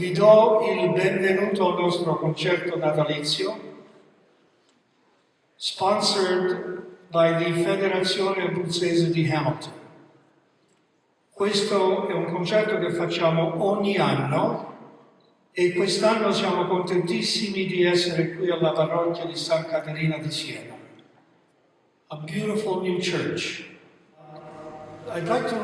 Vi do il benvenuto al nostro concerto natalizio, sponsored by the Federazione Abruzzese di Hamilton. Questo è un concerto che facciamo ogni anno e quest'anno siamo contentissimi di essere qui alla parrocchia di San Caterina di Siena. A beautiful new church. I'd like to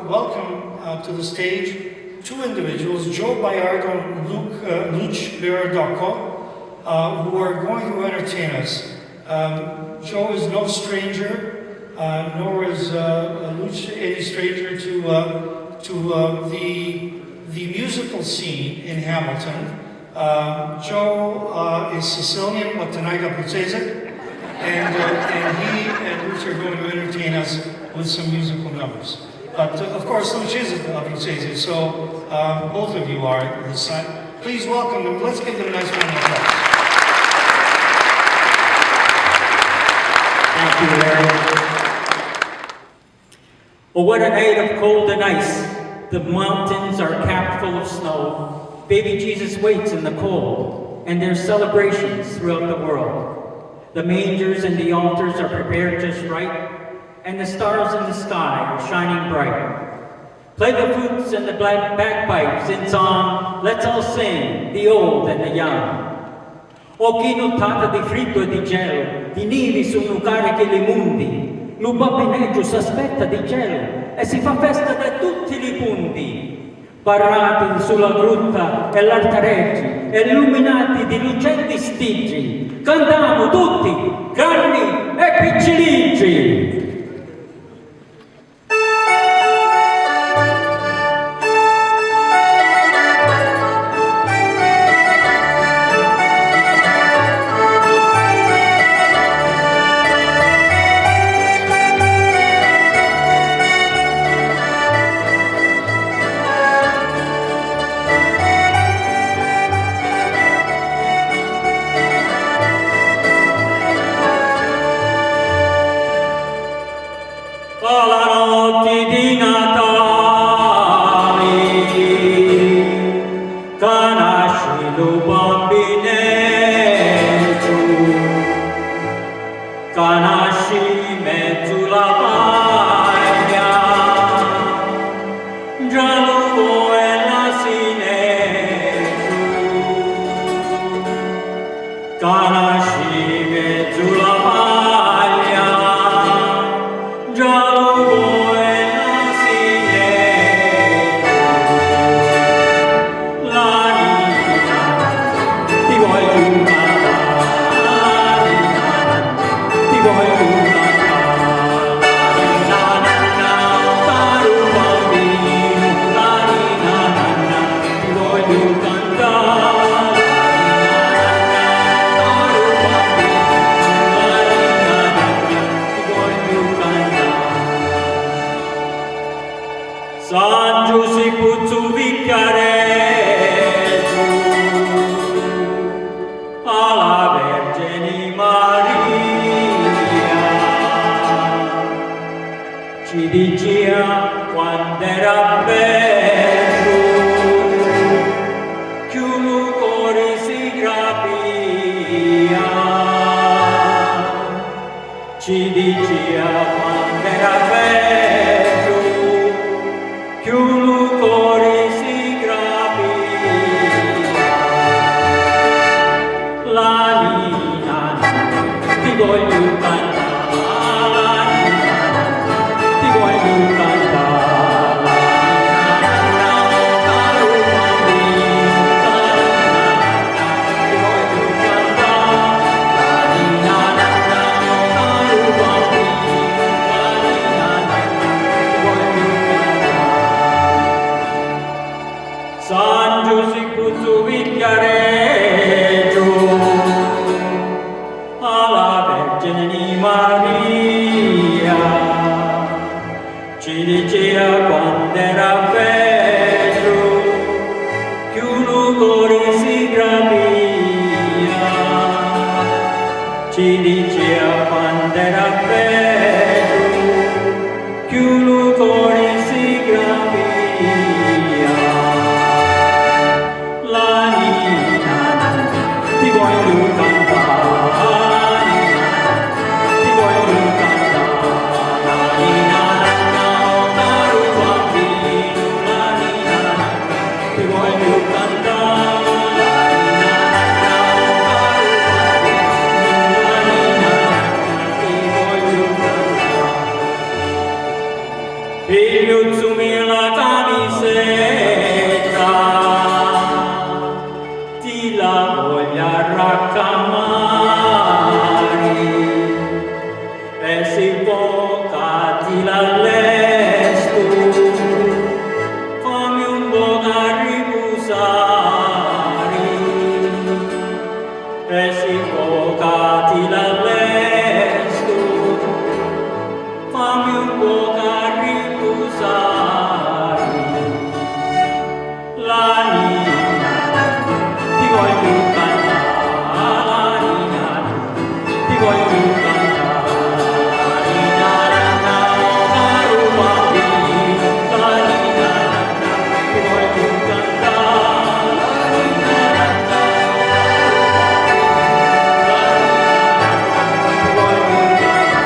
welcome to the stage two individuals, Joe Baiardo and Luc Berardocco, who are going to entertain us. Joe is no stranger, nor is Luc any stranger to the musical scene in Hamilton. Joe is Sicilian, but tonight Abruzzese, and he and Luc are going to entertain us with some musical numbers. But of course, Luc is Abruzzese, so both of you are this side. Please welcome them. Let's give them a nice round of applause. Thank you, Larry. Oh, what a night of cold and ice. The mountains are capped full of snow. Baby Jesus waits in the cold, and there's celebrations throughout the world. The mangers and the altars are prepared just right, and the stars in the sky are shining bright. Play the flutes and the bagpipes in song, let's all sing, the old and the young. O chi nottata di freddo e di gelo, di nevi sono cariche le mundi, lo bambineggio s'aspetta di gelo e si fa festa da tutti i punti. Parati sulla grutta e l'altareggi, illuminati di lucenti stigi, cantiamo tutti, grandi e piccirigi. fammi un po' a riposare. La nina, ti voglio cantare, la nina, ti voglio cantare. La nina, la ruba bambina, la nina, ti voglio cantare. La nina, ti voglio cantare.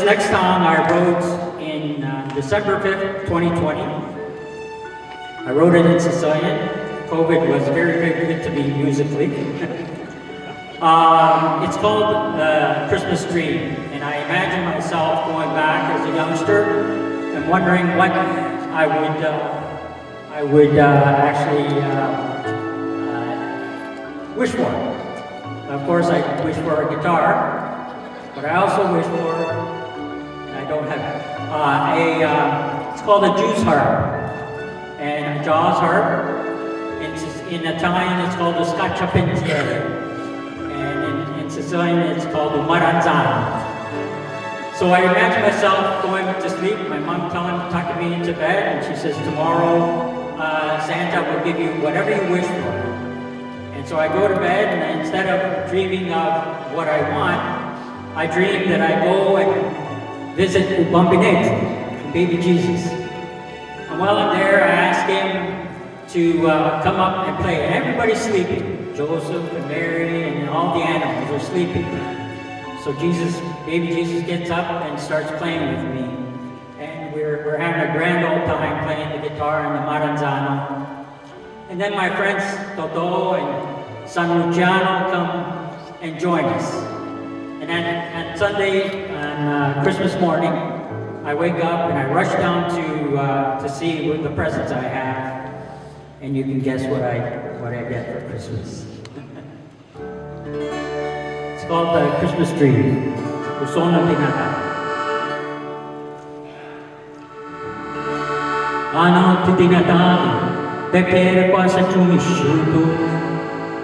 Next song I wrote in December 5th, 2020. I wrote it in Sicilian. COVID was very, very good to me musically. It's called Christmas Dream, and I imagine myself going back as a youngster and wondering what I would actually wish for. Of course, I wish for a guitar, but I also wish for I don't have it. It's called a Jew's harp and a Jaws harp. In Italian, it's called a scacciapentiere, and in Sicilian, it's called a maranzano. So I imagine myself going to sleep. My mom tucking me into bed, and she says, "Tomorrow, Santa will give you whatever you wish for." And so I go to bed, and instead of dreaming of what I want, I dream that I go and visit the Bambinetto, baby Jesus. And while I'm there, I ask him to come up and play. And everybody's sleeping. Joseph and Mary and all the animals are sleeping. So baby Jesus gets up and starts playing with me. And we're having a grand old time playing the guitar and the maranzano. And then my friends Toto and San Luciano come and join us. And then on Sunday, on Christmas morning, I wake up and I rush down to see what the presents I have, and you can guess what I get for Christmas. It's called the Christmas Tree. Suono di Natale. A notte di Natale, Vetere quasi giumisciuto.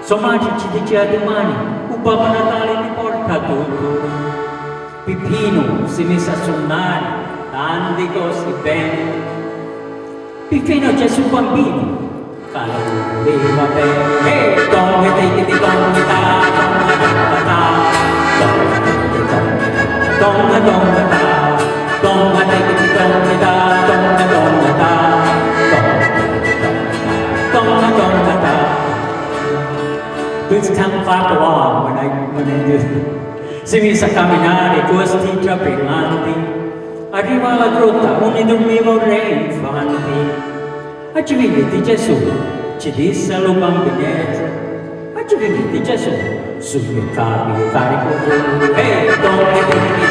Somaggi ci diceva domani, un Babbo Natale ti porta tutto. Pippino si mise a suonare, tanti cose bene. Pippino Gesù bambino, caloriva bene. E donne te di donna ta, donna ta, donna te di donna ta, donna ta, donna ta. Please come clap along when I do it. Si mise a camminare con stipra brillanti, arriva alla grotta dove dormiva un re infanti. Oggi vedi Gesù, ci disse allo bambinetto, oggi vedi Gesù, sul mio capo carico tu. Ehi, donne,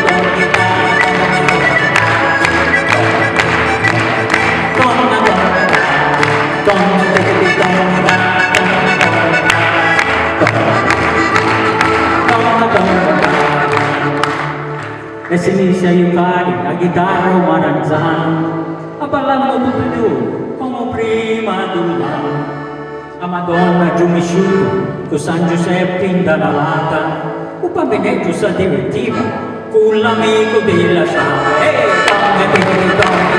e si mise a giocare a chitarra o maranzano, a ballavano tutti e due come prima d'urlare. A Madonna giumisciuto con San Giuseppe indannata, un bambinetto si divertiva con l'amico della sciata. E donne,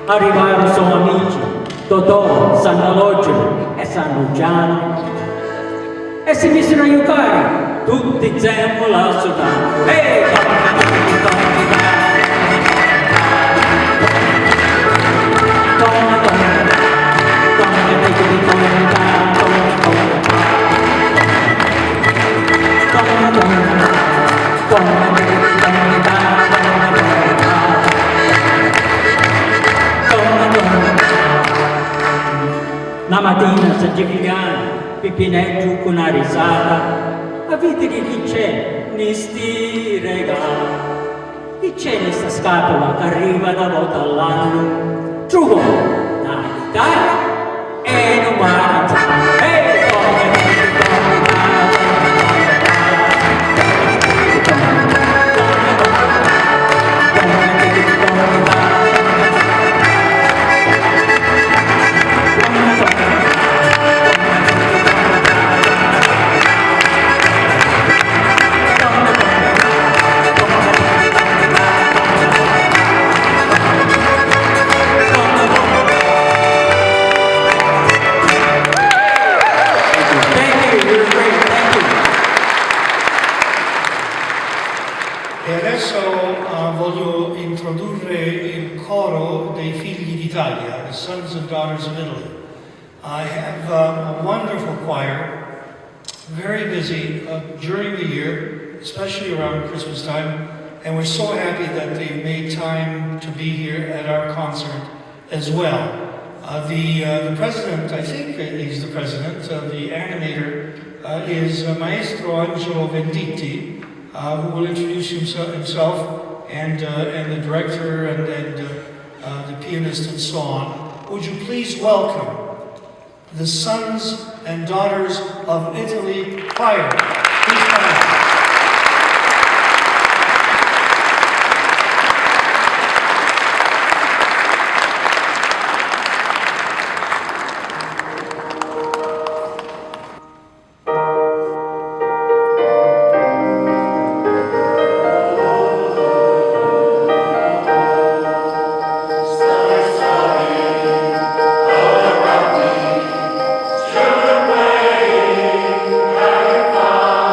arrivarono sono amici, Totò, Sant'Alogero e San Luciano, e si misero a giocare, tutti insieme la suonano. E mattina sa Giuliano, pipineggio con una risata, a vedere chi c'è, ne sti regali. Chi c'è in sta scatola che arriva da volta all'anno? Giù, una chitarra e un guarantano. Voglio introdurre il coro dei figli d'Italia, the Sons and Daughters of Italy. I have a wonderful choir, very busy during the year, especially around Christmas time, and we're so happy that they've made time to be here at our concert as well. The president, I think he's the president, the animator, is Maestro Angelo Venditti, who will introduce himself and the director and the pianist and so on. Would you please welcome the Sons and Daughters of Italy Choir. Please come out. Far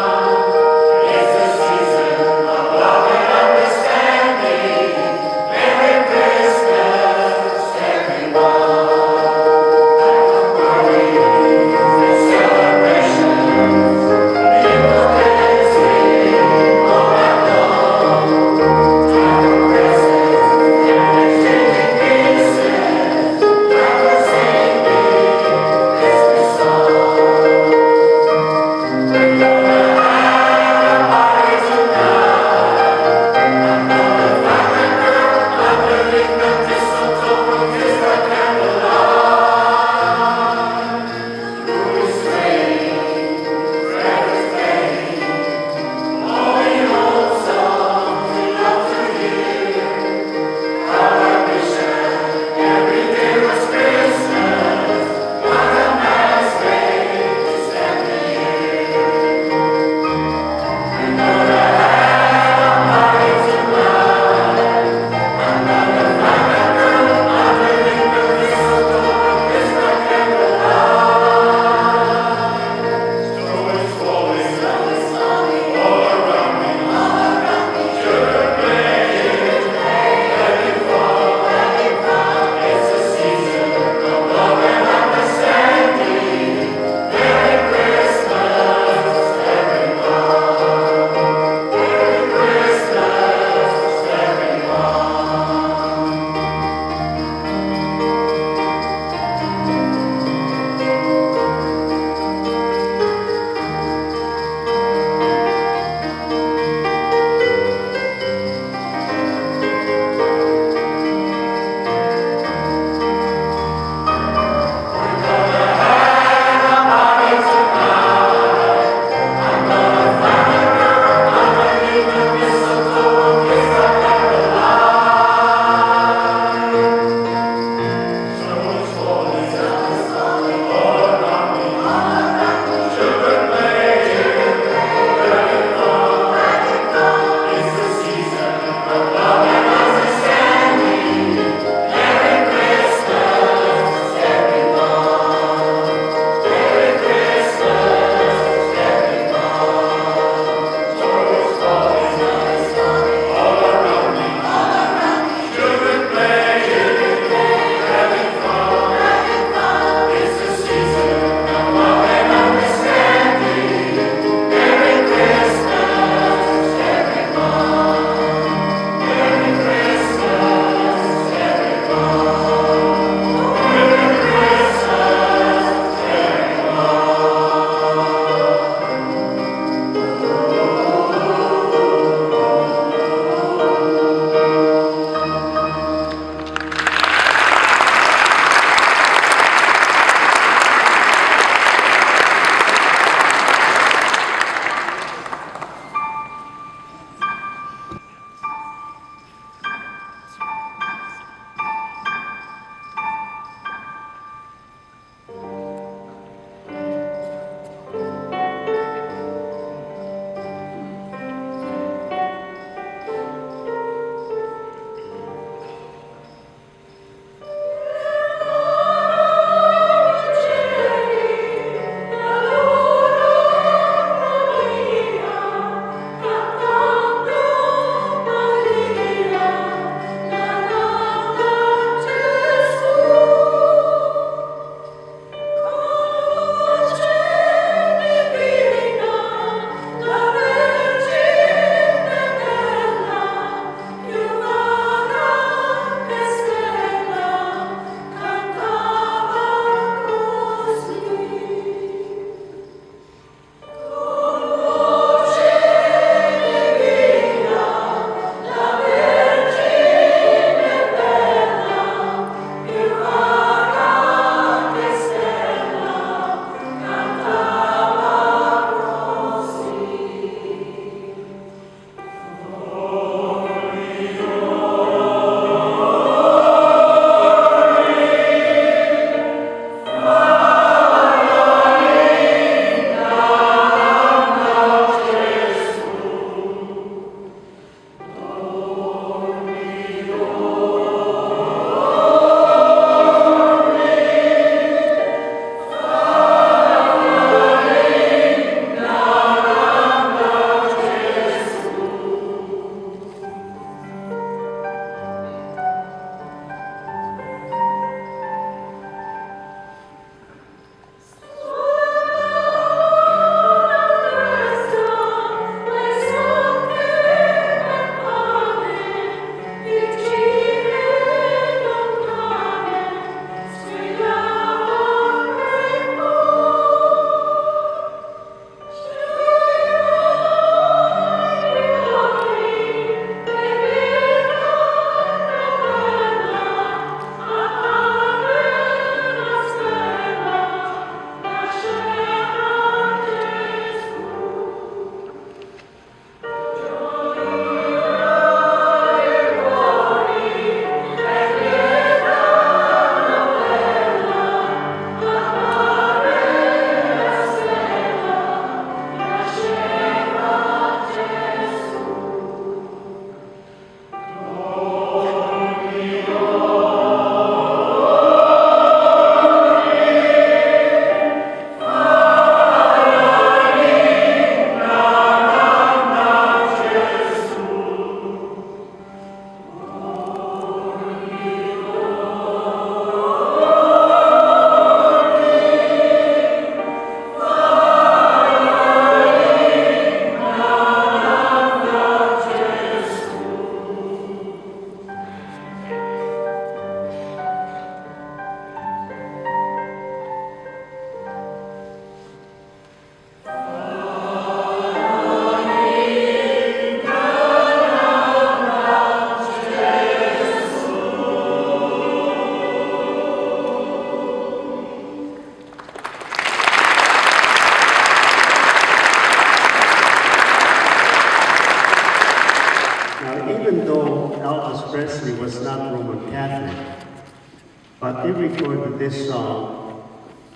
but he recorded this song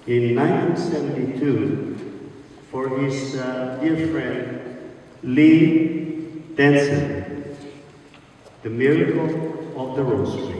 in 1972 for his dear friend Lee Denson, The Miracle of the Rosary.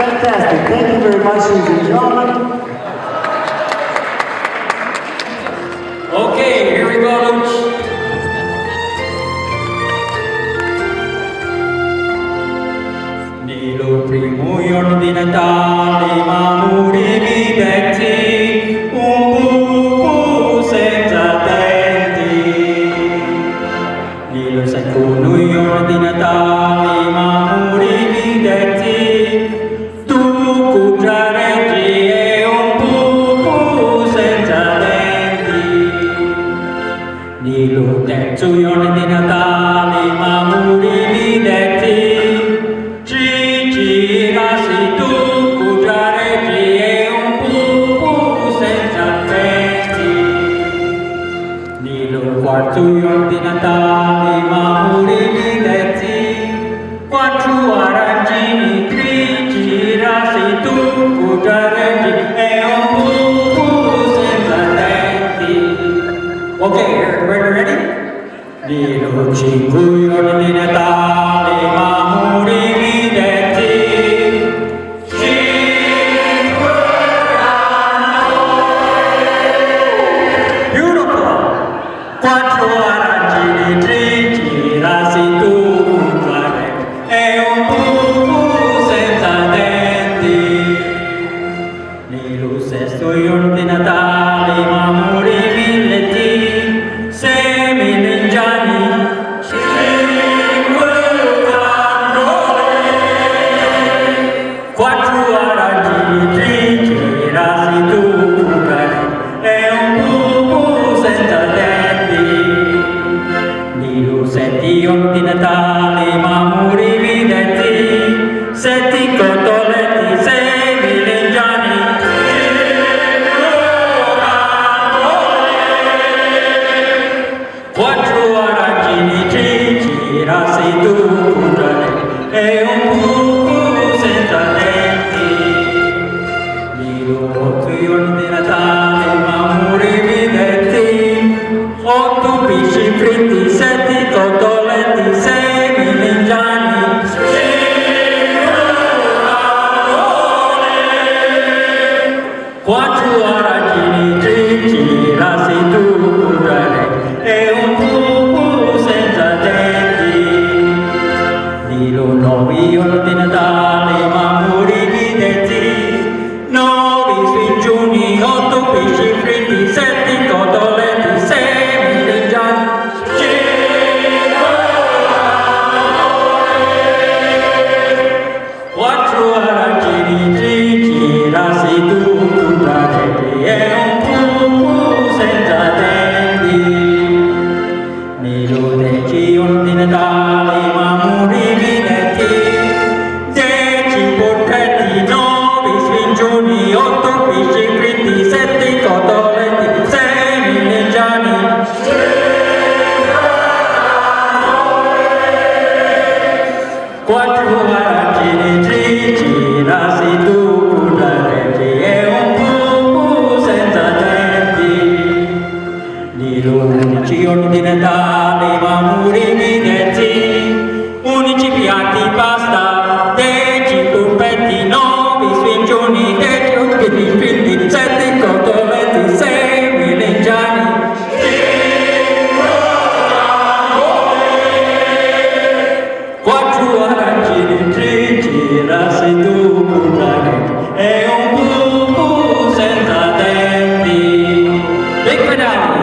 fantastic. Thank you very much, ladies and gentlemen. Okay, here we go, Luc. Nello primo giorno di Natale, mamuri mi detti un buco senza denti. Nello secondo giorno di Natale, mamuri mi detti tu cucciareggi e un buco senza denti. Nello terzo giorno di Natale, mamuri mi detti girassi tu, cucciareggi e un buco senza denti. Nello quarto giorno di Natale, mamuri mi detti quattro arancini grigi, girassi tu, cucciareggi e un buco senza denti. Okay, ready? Nello cinque giorni di Natale, mamuri mi detti cinque beautiful! Quattro arancini grigi, girassi tu, cucciareggi e un buco senza denti. Nello sesto giorno di Natale, mamuri mi detti semi lengiani, cinque cannoli, quattro arancini grigi, girassi tu, cucciareggi e un buco senza denti. Nello setti giorno di Natale, mamuri mi detti sette cotoletti, semi lengiani, quattro arancini grigi, girassi tu, cucciareggi e un buco senza denti. Nello otto giorni di Natale, mamuri mi detti otto pesci fritti, sette cotoletti, semi lengiani, quattro arancini grigi, girassi tu, cucciareggi e un buco senza denti. Nello nove giorno di Natale, mamuri mi detti nove sfigioni, otto pesci fritti, sette cotoletti, semi lengiani, quattro arancini grigi, girassi tu, cucciareggi e un buco senza denti. Nello decimo giorno di Natale, mamuri mi detti 10 porchetti, 9 sfigioni, 8 pesci fritti, 7 cotoletti, semi lengiani, quattro arancini grigi, girassi tu, cucciareggi e un buco senza denti. Nello undici giorno di Natale, mamuri mi detti 11 piatti pasta, 10 polpetti, 9 sfigioni, 10 ospiti fritti, 7 cotoletti, semi lengiani, quattro arancini grigi, girassi tu, cucciareggi e un buco senza denti. Big finale!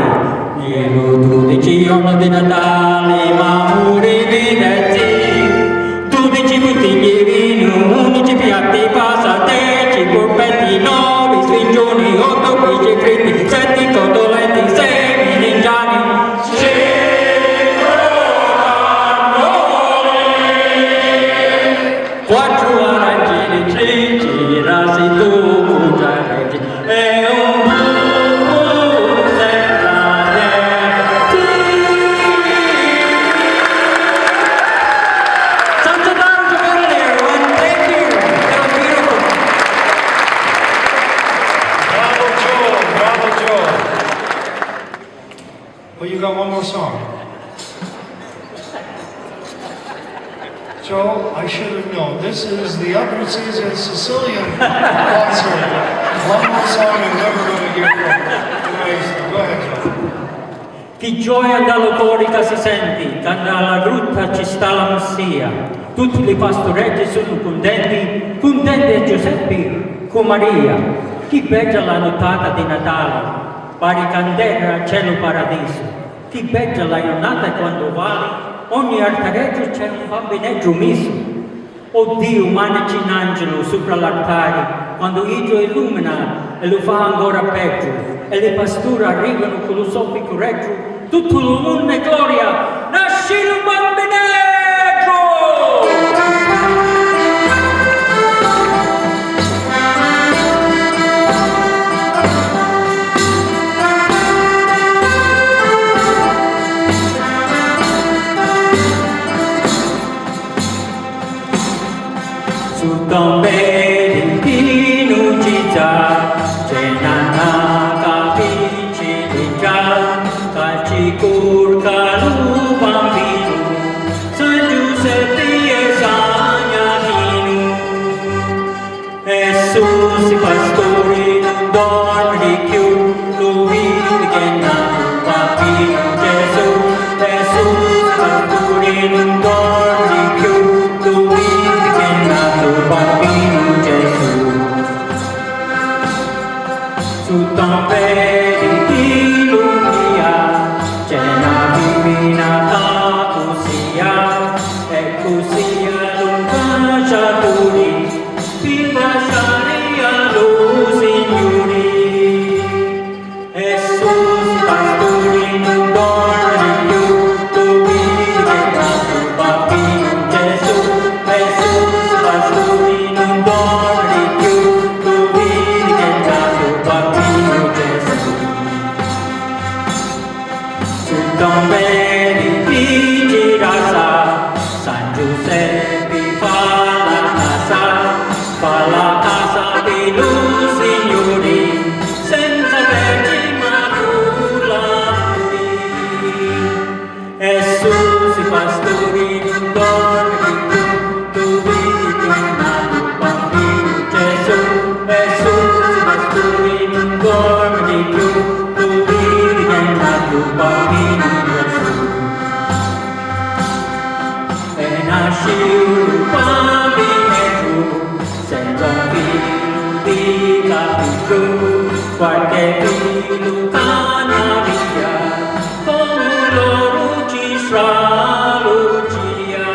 Nello 12 giorno di Natale, mamuri mi detti 12 bottiglie vino, 11 piatti pasta, 10 polpetti, 9 sfigioni, 8 pesci fritti, 7 cotoletti, semi lengiani, 5 cannoli, 4 arancini grigi, girassi tu, cucciareggi e un buco senza denti. Sometimes you got it, everyone. Thank you. That was beautiful. Bravo Joe, bravo Joe. Well, you got one more song. Joe, I should have known. This is the Abruzzese and Sicilian concert. One more song I'm never going to hear from. Amazing. Go ahead, Joe. Che gioia dall'autorità si senti, quando alla grutta ci sta la Messia. Tutti i pastoretti sono contenti, contenti Giuseppe con Maria. Che bella la notata di Natale, pari candela al cielo paradiso. Che bella la giornata quando vale, ogni altareggio c'è un bambineggio miso. Oh Dio, manaci un angelo sopra l'altare, quando Idro illumina e lo fa ancora peggio, e le pasture arrivano con lo soffico reggio, tutto il mondo è gloria, nasci il bambineggio! Tombe di nucita, cenana capisci di già, calci curca lu bambino, San Giuseppe e Sagnanino. Gesù si pastori non dormi più, lo vidi che è nato bambino Gesù. Gesù si pastori non dormi più, lo vidi che è nato bambino Gesù. Su tamperi di lumia c'è una divinità così, e così lunga giaturi, viva Sharia lo Signori. Gesù pastori non dorme più, tu vedi che è nato bambino Gesù. Gesù pastori non dorme più, tu vedi che è nato bambino Gesù. Sul tombe di girasa, San Giuseppe fa la casa di lui Signori, senza vergi maculati. Gesù si pastori non dorme più, tu vedi che è nato bambino Gesù. Gesù si pastori non dorme più, tu vedi che è nato bambino Gesù. E nasce un bambino, senza un figlio di capito, qualche figlio cana via, come loro ci sarà lucia.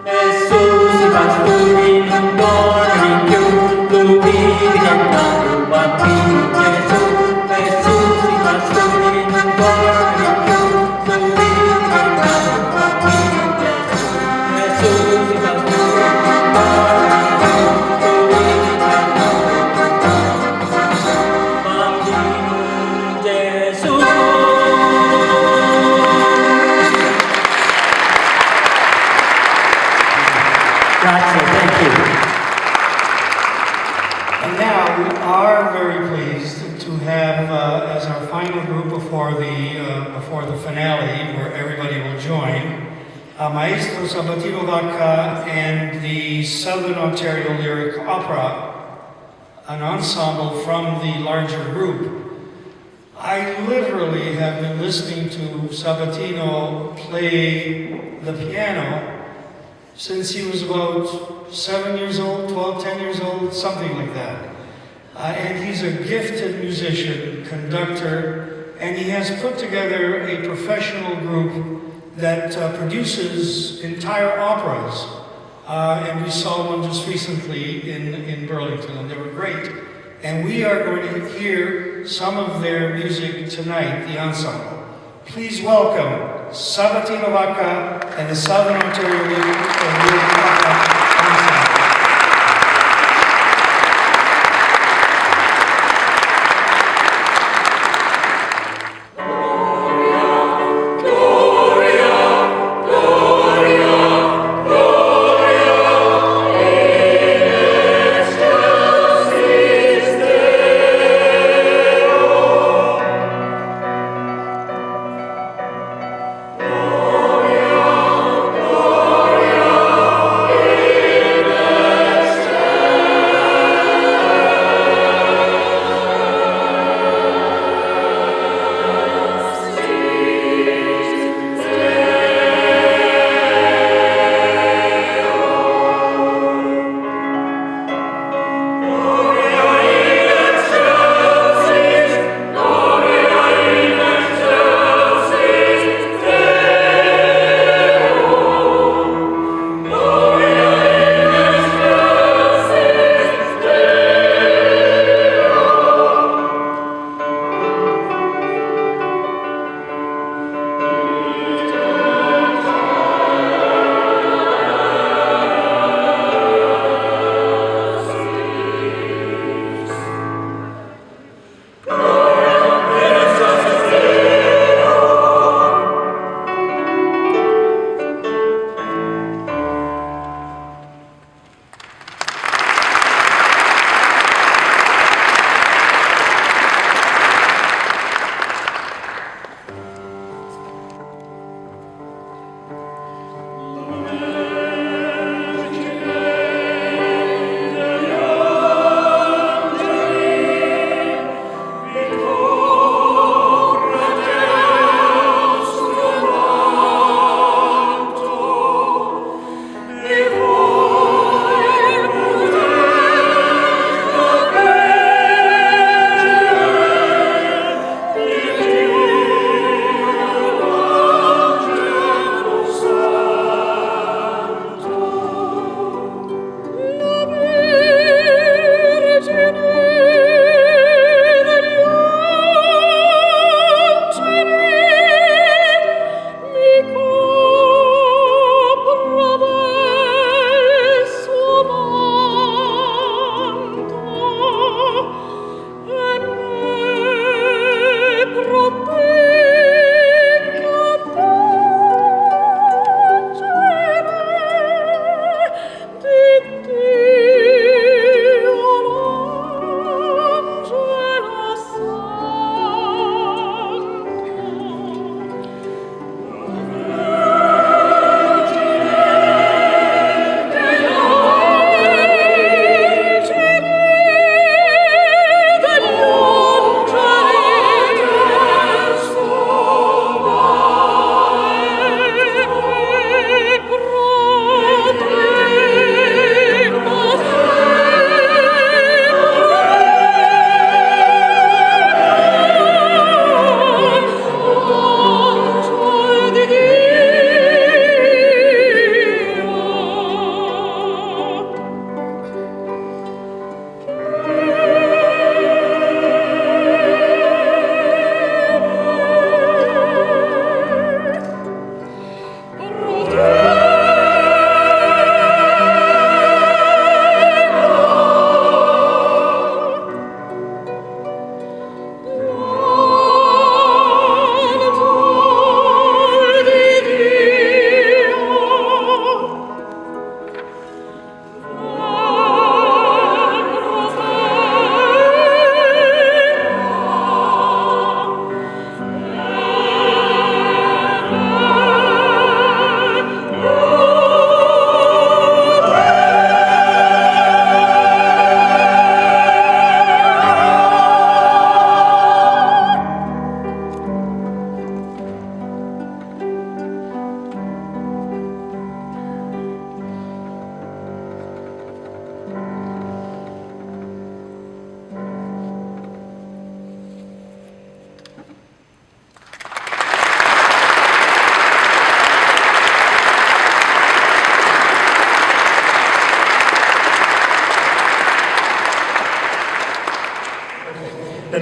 Gesù si pastori non dorme più, tu vedi che è nato bambino Gesù. Gesù si pastori non dorme più, tu vedi che è nato bambino Gesù. Gesù si pastori non dorme più, tu vedi che è nato bambino Gesù. Grazie, thank you. And now we are very pleased to have as our final group before the finale, where everybody will join, Maestro Sabatino Vacca and the Southern Ontario Lyric Opera, an ensemble from the larger group. I literally have been listening to Sabatino play the piano since he was about 7 years old, 12, 10 years old, something like that. And he's a gifted musician, conductor, and he has put together a professional group that produces entire operas. And we saw one just recently in Burlington, and they were great. And we are going to hear some of their music tonight, the ensemble. Please welcome Sabatino Vacca and the Southern Ontario Lyric Opera Ensemble. Gloria,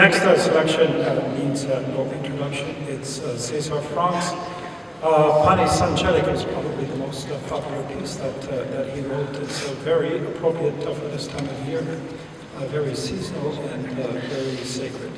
next selection needs no introduction. It's César Franck's Panis Angelica is probably the most popular piece that he wrote. It's very appropriate for this time of year, very seasonal and very sacred.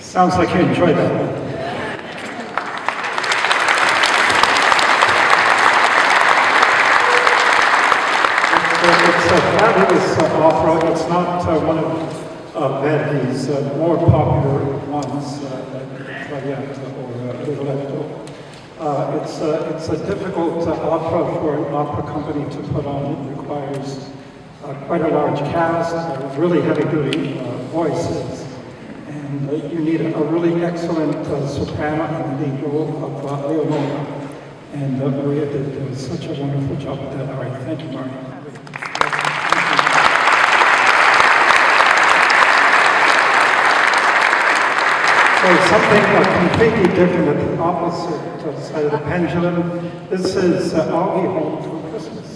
Sounds like you enjoyed that one. It's a fabulous opera. It's not one of Verdi's more popular ones, like Traviata or Rigoletto. It's a difficult opera for an opera company to put on. It requires quite a large cast, really heavy-duty voices, and you need a really excellent soprano in the lead role of Leonora. And Maria did such a wonderful job with that aria. Thank you, Maria. So something completely different at the opposite side of the pendulum. This is I'll Be Home for Christmas.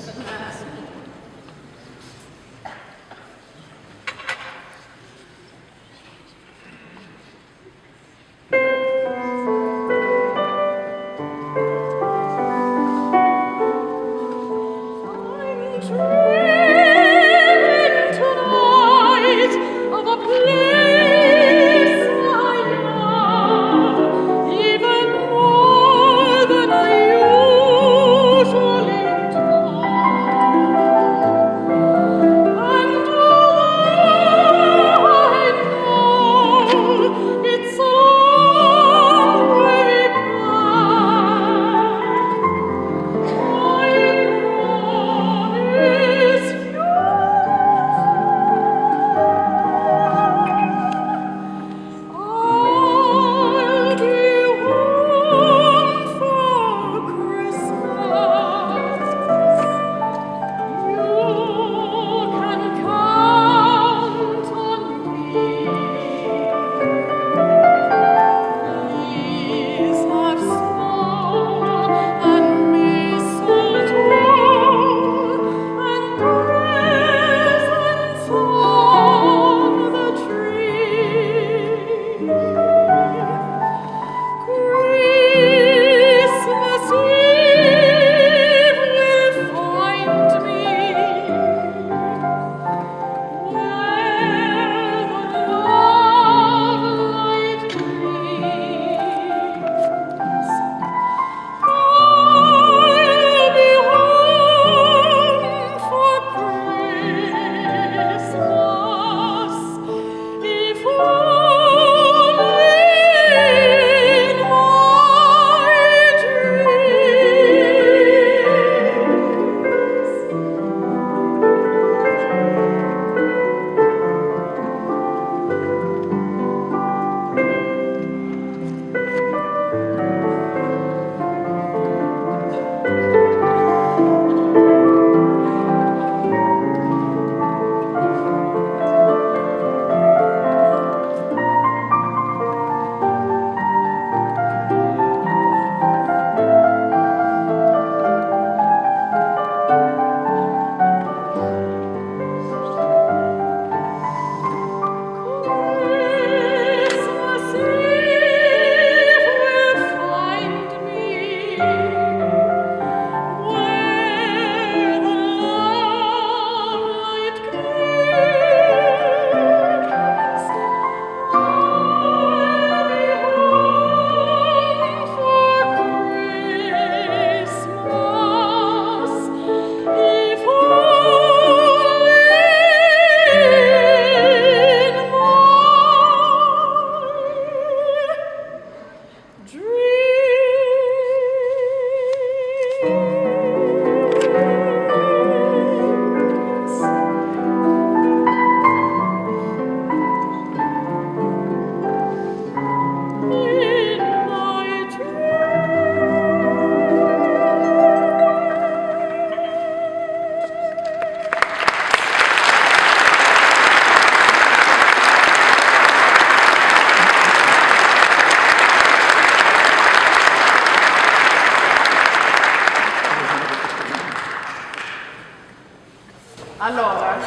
Allora,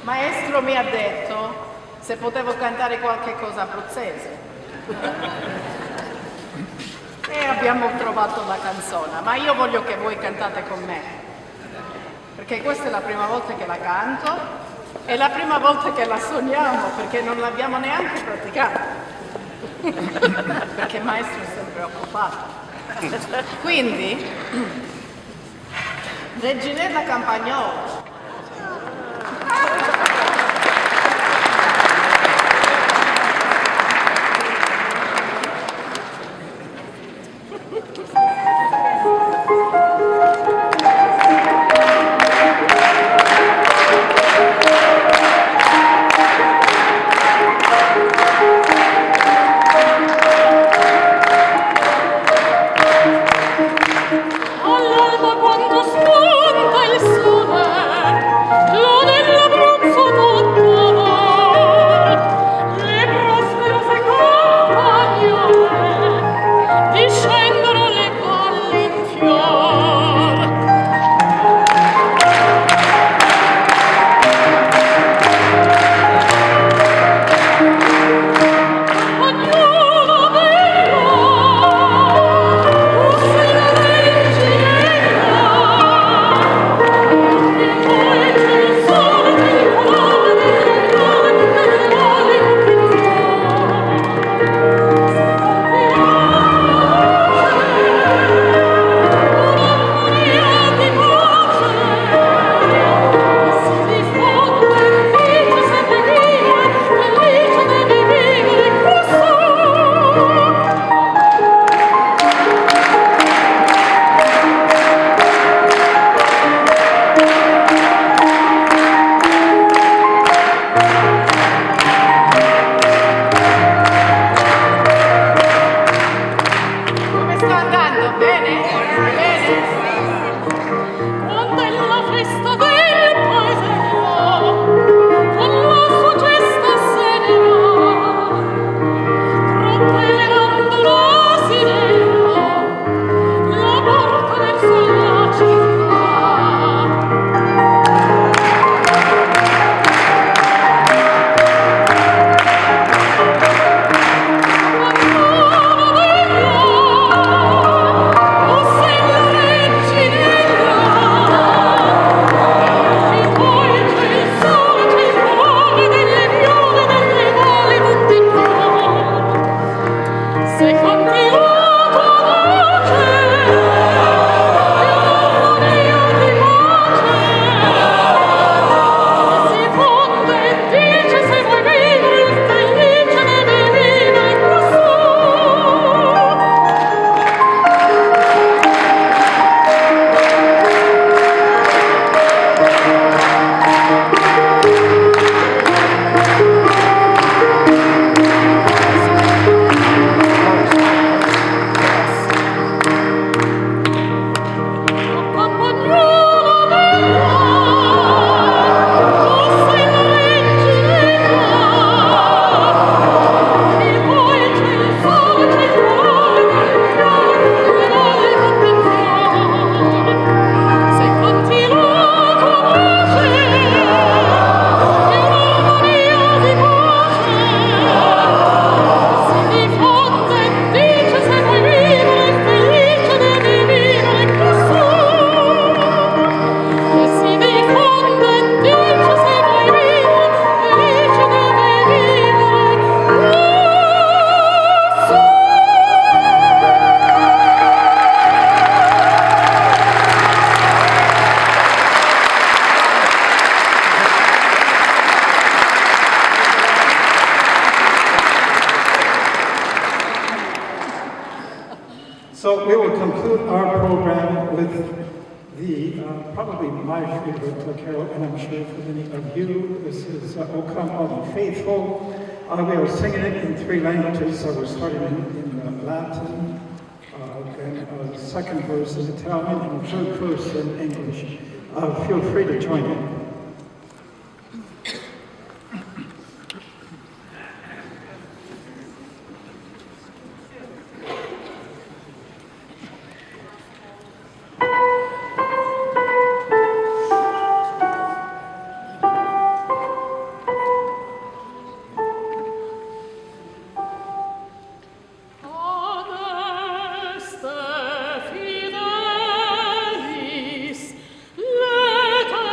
maestro mi ha detto se potevo cantare qualche cosa abruzzese. E abbiamo trovato la canzone, ma io voglio che voi cantate con me, perché questa è la prima volta che la canto e la prima volta che la suoniamo, perché non l'abbiamo neanche praticata. perché il maestro è sempre occupato. Quindi, Reginetta Campagnolo. All'alba quando spunta il sole, lo nell'Abruzzo tutto, le prosperose campagnole discendono le valli in fior. Campagnolo bello, tu sei la reginetta, e poi c'è il sole che il colore delle valli in Come sta andando? Bene? Bene? Quando è la festa del paesello, con la sua gesta se ne va, propellerando l'asinello, la porta verso la città. O sei la reginetta, e poi c'è il sole, c'è il colore delle viole, delle valli tutte in fior. Se canti la tua voce, è un'armonia di pace, si fonde e dice se vuoi vivere felice devi vivere così. Campagnolo bella, tu sei la reginetta, e poi c'è il sole, c'è il colore delle fiore, delle valli tutte in fior. Se canti la tua voce, è un'armonia di pace, si diffonde e dice se vuoi vivere felice devi vivere così. Che si diffonde e dice se vuoi vivere felice devi vivere così. So we will conclude our program with the probably my favorite carol, and I'm sure for many of you, this is O Come All Ye Faithful. We are singing it in three languages, so we're starting in Latin, then the second verse in Italian, and the third verse in English. Feel free to join in. Adeste fidelis, lete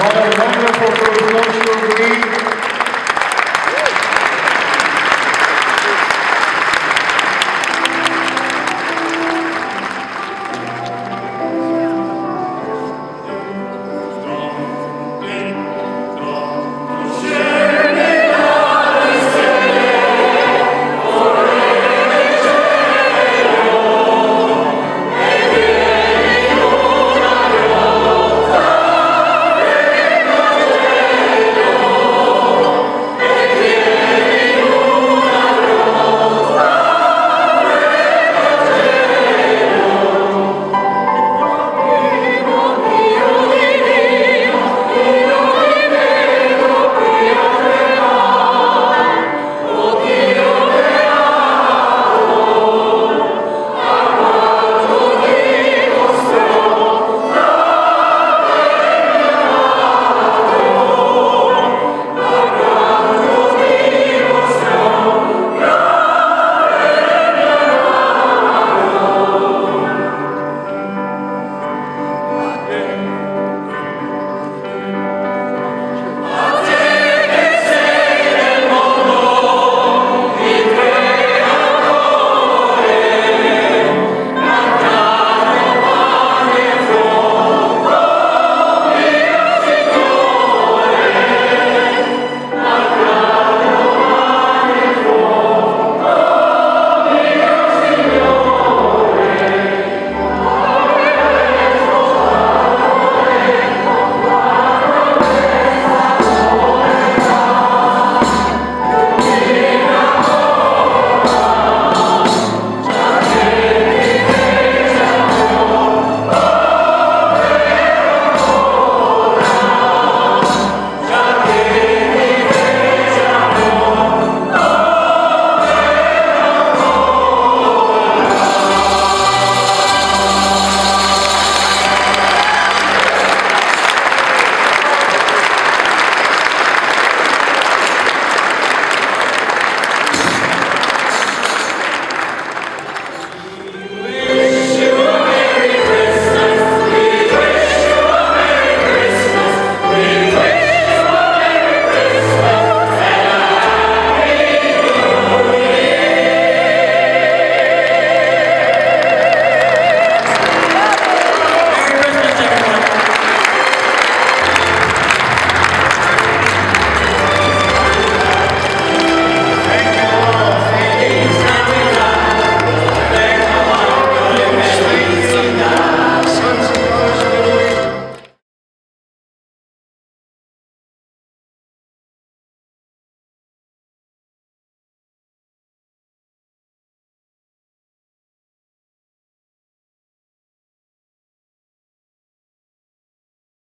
What a wonderful conclusion.